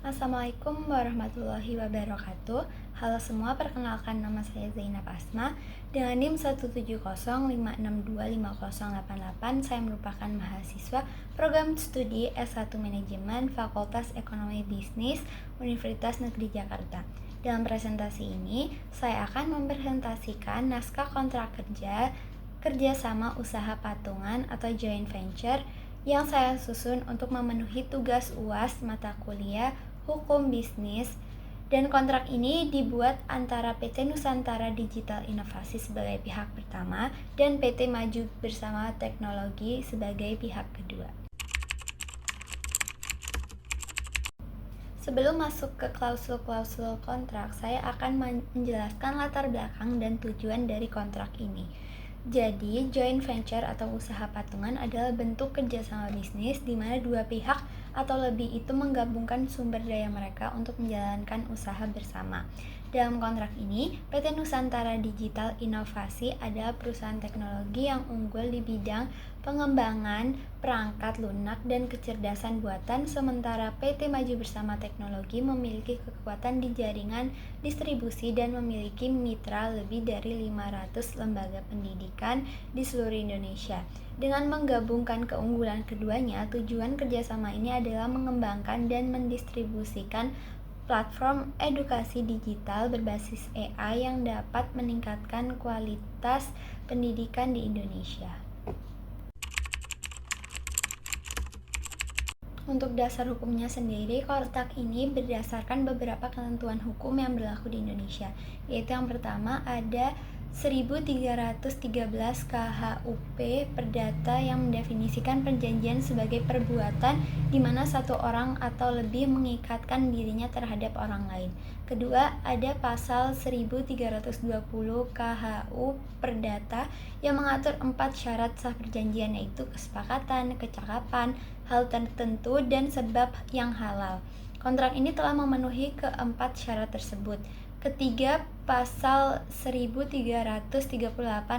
Assalamualaikum warahmatullahi wabarakatuh. Halo semua, perkenalkan nama saya Zainab Asma. Dengan NIM 17056250888, saya merupakan mahasiswa program studi S1 Manajemen Fakultas Ekonomi Bisnis Universitas Negeri Jakarta. Dalam presentasi ini, saya akan mempresentasikan naskah kontrak kerjasama usaha patungan atau joint venture yang saya susun untuk memenuhi tugas UAS mata kuliah Hukum Bisnis, dan kontrak ini dibuat antara PT Nusantara Digital Inovasi sebagai pihak pertama dan PT Maju Bersama Teknologi sebagai pihak kedua. Sebelum masuk ke klausul-klausul kontrak, saya akan menjelaskan latar belakang dan tujuan dari kontrak ini. Jadi, joint venture atau usaha patungan adalah bentuk kerjasama bisnis di mana dua pihak atau lebih itu menggabungkan sumber daya mereka untuk menjalankan usaha bersama. Dalam kontrak ini, PT Nusantara Digital Inovasi adalah perusahaan teknologi yang unggul di bidang pengembangan perangkat lunak dan kecerdasan buatan, sementara PT Maju Bersama Teknologi memiliki kekuatan di jaringan distribusi dan memiliki mitra lebih dari 500 lembaga pendidikan di seluruh Indonesia. Dengan menggabungkan keunggulan keduanya, tujuan kerjasama ini adalah mengembangkan dan mendistribusikan platform edukasi digital berbasis AI yang dapat meningkatkan kualitas pendidikan di Indonesia. Untuk dasar hukumnya sendiri, kontrak ini berdasarkan beberapa ketentuan hukum yang berlaku di Indonesia, yaitu yang pertama ada 1313 KHUP Perdata yang mendefinisikan perjanjian sebagai perbuatan di mana satu orang atau lebih mengikatkan dirinya terhadap orang lain. Kedua, ada pasal 1320 KHU Perdata yang mengatur 4 syarat sah perjanjian, yaitu kesepakatan, kecakapan, hal tertentu, dan sebab yang halal. Kontrak ini telah memenuhi keempat syarat tersebut. Ketiga, pasal 1338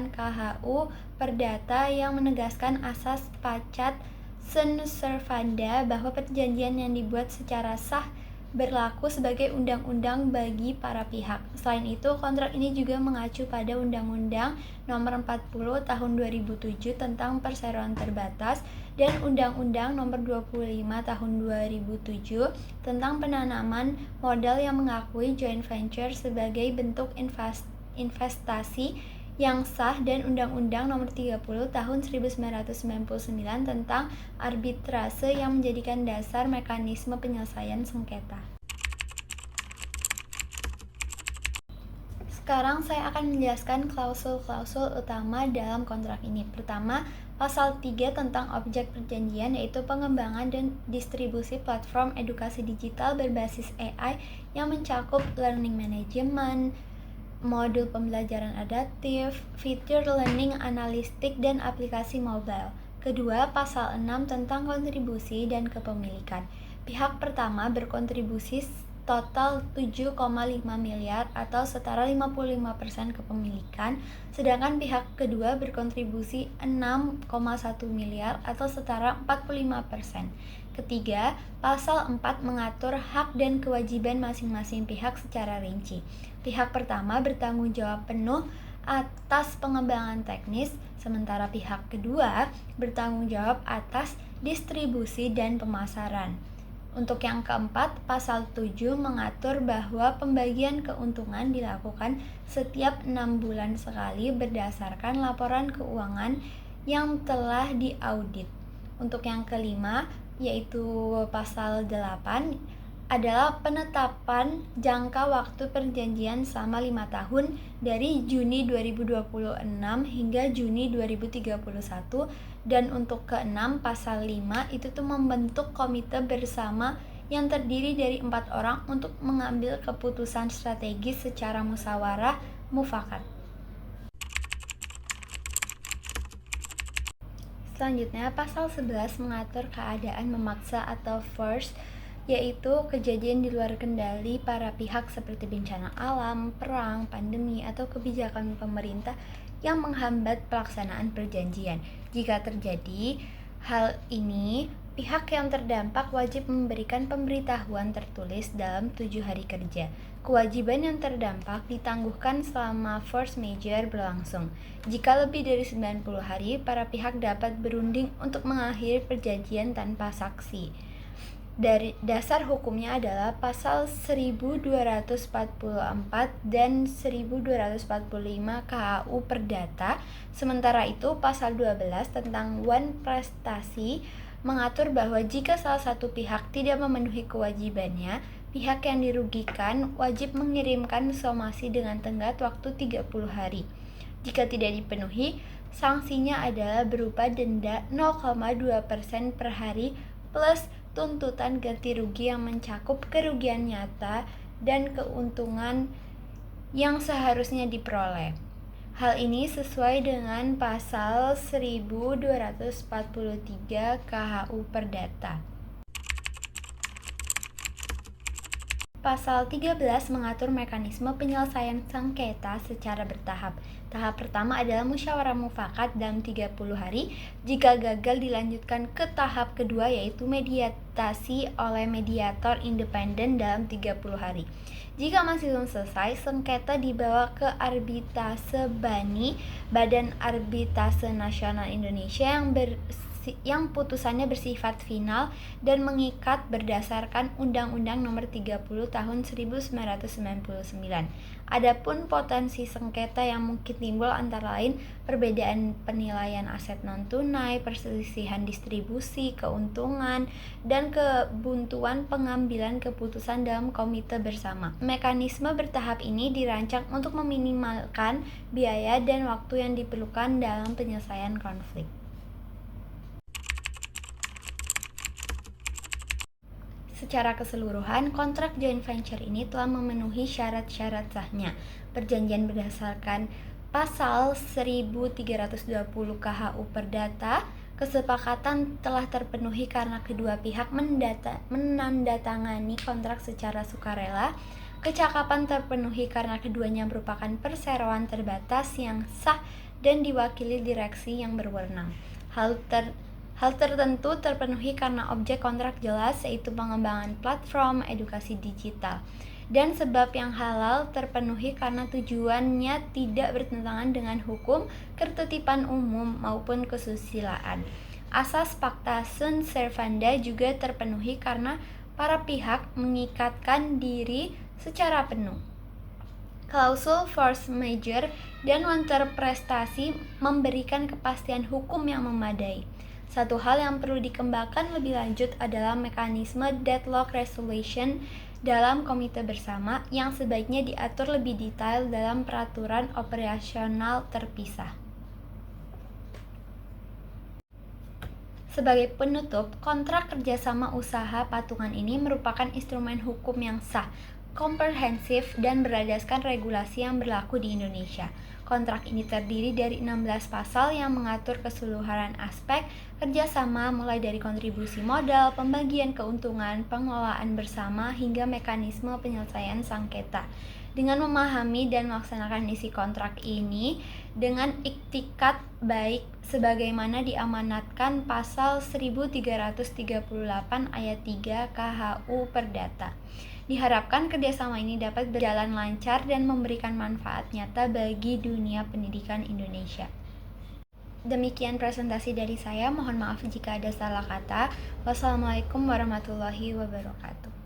KHU Perdata yang menegaskan asas pacat sunt servanda bahwa perjanjian yang dibuat secara sah berlaku sebagai undang-undang bagi para pihak. Selain itu, kontrak ini juga mengacu pada Undang-Undang Nomor 40 Tahun 2007 tentang perseroan terbatas dan Undang-Undang Nomor 25 Tahun 2007 tentang penanaman modal yang mengakui joint venture sebagai bentuk investasi yang sah dan Undang-Undang Nomor 30 Tahun 1999 tentang arbitrase yang menjadikan dasar mekanisme penyelesaian sengketa. Sekarang saya akan menjelaskan klausul-klausul utama dalam kontrak ini. Pertama, pasal 3 tentang objek perjanjian, yaitu pengembangan dan distribusi platform edukasi digital berbasis AI yang mencakup learning management, modul pembelajaran adaptif, fitur learning analistik, dan aplikasi mobile. Kedua, pasal 6 tentang kontribusi dan kepemilikan. Pihak pertama berkontribusi total 7,5 miliar atau setara 55% kepemilikan, sedangkan pihak kedua berkontribusi 6,1 miliar atau setara 45%. Ketiga, pasal 4 mengatur hak dan kewajiban masing-masing pihak secara rinci. Pihak pertama bertanggung jawab penuh atas pengembangan teknis, sementara pihak kedua bertanggung jawab atas distribusi dan pemasaran. Untuk yang keempat, pasal 7 mengatur bahwa pembagian keuntungan dilakukan setiap 6 bulan sekali berdasarkan laporan keuangan yang telah diaudit. Untuk yang kelima, yaitu pasal 8, adalah penetapan jangka waktu perjanjian selama 5 tahun dari Juni 2026 hingga Juni 2031, dan untuk keenam, pasal 5 itu tuh membentuk komite bersama yang terdiri dari 4 orang untuk mengambil keputusan strategis secara musyawarah mufakat. Selanjutnya, pasal 11 mengatur keadaan memaksa atau force, yaitu kejadian di luar kendali para pihak seperti bencana alam, perang, pandemi, atau kebijakan pemerintah yang menghambat pelaksanaan perjanjian. Jika terjadi hal ini, Pihak yang terdampak wajib memberikan pemberitahuan tertulis dalam 7 hari kerja. Kewajiban yang terdampak ditangguhkan selama force majeure berlangsung. Jika lebih dari 90 hari, para pihak dapat berunding untuk mengakhiri perjanjian tanpa saksi. Dari dasar hukumnya adalah pasal 1244 dan 1245 KAU Perdata. Sementara itu, pasal 12 tentang wan prestasi mengatur bahwa jika salah satu pihak tidak memenuhi kewajibannya, pihak yang dirugikan wajib mengirimkan somasi dengan tenggat waktu 30 hari. Jika tidak dipenuhi, sanksinya adalah berupa denda 0,2% per hari plus tuntutan ganti rugi yang mencakup kerugian nyata dan keuntungan yang seharusnya diperoleh. Hal ini sesuai dengan pasal 1243 KHU Perdata. Pasal 13 mengatur mekanisme penyelesaian sengketa secara bertahap. Tahap pertama adalah musyawarah mufakat dalam 30 hari. Jika gagal dilanjutkan ke tahap kedua yaitu mediasi oleh mediator independen dalam 30 hari. Jika masih belum selesai, sengketa dibawa ke Arbitrase BANI, Badan Arbitrase Nasional Indonesia yang putusannya bersifat final dan mengikat berdasarkan Undang-Undang Nomor 30 Tahun 1999. Adapun potensi sengketa yang mungkin timbul antara lain perbedaan penilaian aset non-tunai, perselisihan distribusi, keuntungan, dan kebuntuan pengambilan keputusan dalam komite bersama. Mekanisme bertahap ini dirancang untuk meminimalkan biaya dan waktu yang diperlukan dalam penyelesaian konflik. Secara keseluruhan, kontrak joint venture ini telah memenuhi syarat-syarat sahnya. Perjanjian berdasarkan pasal 1320 KHU Perdata, kesepakatan telah terpenuhi karena kedua pihak menandatangani kontrak secara sukarela. Kecakapan terpenuhi karena keduanya merupakan perseroan terbatas yang sah dan diwakili direksi yang berwenang. Hal tertentu terpenuhi karena objek kontrak jelas, yaitu pengembangan platform edukasi digital. Dan sebab yang halal terpenuhi karena tujuannya tidak bertentangan dengan hukum, ketertiban umum, maupun kesusilaan. Asas pacta sunt servanda juga terpenuhi karena para pihak mengikatkan diri secara penuh. Klausul force majeure dan wanter prestasi memberikan kepastian hukum yang memadai. Satu hal yang perlu dikembangkan lebih lanjut adalah mekanisme deadlock resolution dalam komite bersama yang sebaiknya diatur lebih detail dalam peraturan operasional terpisah. Sebagai penutup, kontrak kerjasama usaha patungan ini merupakan instrumen hukum yang sah, komprehensif, dan berdasarkan regulasi yang berlaku di Indonesia. Kontrak ini terdiri dari 16 pasal yang mengatur keseluruhan aspek kerjasama mulai dari kontribusi modal, pembagian keuntungan, pengelolaan bersama, hingga mekanisme penyelesaian sengketa. Dengan memahami dan melaksanakan isi kontrak ini dengan iktikat baik sebagaimana diamanatkan pasal 1338 ayat 3 KHU Perdata. Diharapkan kerjasama ini dapat berjalan lancar dan memberikan manfaat nyata bagi dunia pendidikan Indonesia. Demikian presentasi dari saya, mohon maaf jika ada salah kata. Wassalamualaikum warahmatullahi wabarakatuh.